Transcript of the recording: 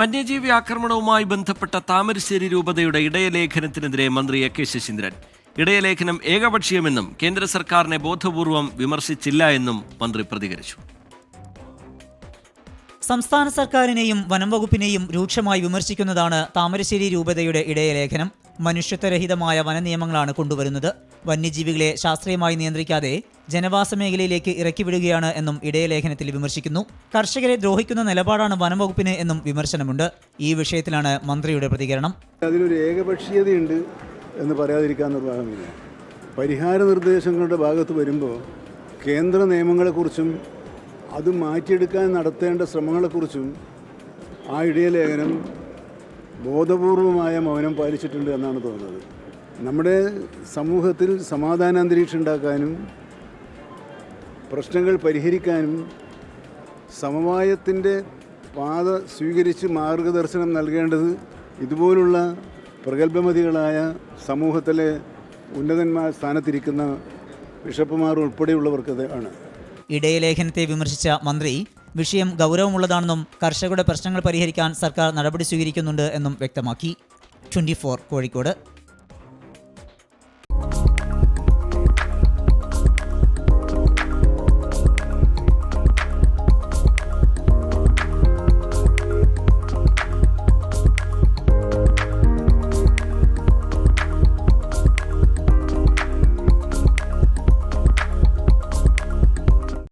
വന്യജീവി ആക്രമണവുമായി ബന്ധപ്പെട്ട താമരശ്ശേരി രൂപതയുടെ ഇടയലേഖനത്തിനെതിരെ മന്ത്രി എ.കെ. ശശീന്ദ്രൻ. ഇടയലേഖനം ഏകപക്ഷീയമെന്നും കേന്ദ്ര സർക്കാരിനെ ബോധപൂർവം വിമർശിച്ചില്ല എന്നും മന്ത്രി പ്രതികരിച്ചു. സംസ്ഥാന സർക്കാരിനെയും വനം വകുപ്പിനെയും രൂക്ഷമായി വിമർശിക്കുന്നതാണ് താമരശ്ശേരി രൂപതയുടെ ഇടയലേഖനം. മനുഷ്യത്വരഹിതമായ വനനിയമങ്ങളാണ് കൊണ്ടുവരുന്നത്. വന്യജീവികളെ ശാസ്ത്രീയമായി നിയന്ത്രിക്കാതെ ജനവാസ മേഖലയിലേക്ക് ഇറക്കിവിടുകയാണ് എന്നും ഇടയലേഖനത്തിൽ വിമർശിക്കുന്നു. കർഷകരെ ദ്രോഹിക്കുന്ന നിലപാടാണ് വനം വകുപ്പിന് എന്നും വിമർശനമുണ്ട്. ഈ വിഷയത്തിലാണ് മന്ത്രിയുടെ പ്രതികരണം. അതിലൊരു ഏകപക്ഷീയതയുണ്ട് എന്ന് പറയാതിരിക്കാൻ നിർവാഹമില്ല. പരിഹാര നിർദ്ദേശങ്ങളുടെ ഭാഗത്ത് വരുമ്പോൾ കേന്ദ്ര നിയമങ്ങളെക്കുറിച്ചും അത് മാറ്റിയെടുക്കാൻ നടത്തേണ്ട ശ്രമങ്ങളെക്കുറിച്ചും ആ ഇടയലേഖനം ബോധപൂർവമായ മൗനം പാലിച്ചിട്ടുണ്ട് എന്നാണ് തോന്നുന്നത്. നമ്മുടെ സമൂഹത്തിൽ സമാധാന അന്തരീക്ഷം ഉണ്ടാക്കാനും പ്രശ്നങ്ങൾ പരിഹരിക്കാനും സമവായത്തിൻ്റെ പാത സ്വീകരിച്ച് മാർഗദർശനം നൽകേണ്ടത് ഇതുപോലുള്ള പ്രഗത്ഭമതികളായ സമൂഹത്തിലെ ഉന്നതന്മാർ സ്ഥാനത്തിരിക്കുന്ന ബിഷപ്പുമാർ ഉൾപ്പെടെയുള്ളവർക്ക് ആണ്. ഇടയലേഖനത്തെ വിമർശിച്ച മന്ത്രി വിഷയം ഗൗരവമുള്ളതാണെന്നും കർഷകരുടെ പ്രശ്നങ്ങൾ പരിഹരിക്കാൻ സർക്കാർ നടപടി സ്വീകരിക്കുന്നുണ്ട് എന്നും വ്യക്തമാക്കി. 24 കോഴിക്കോട്.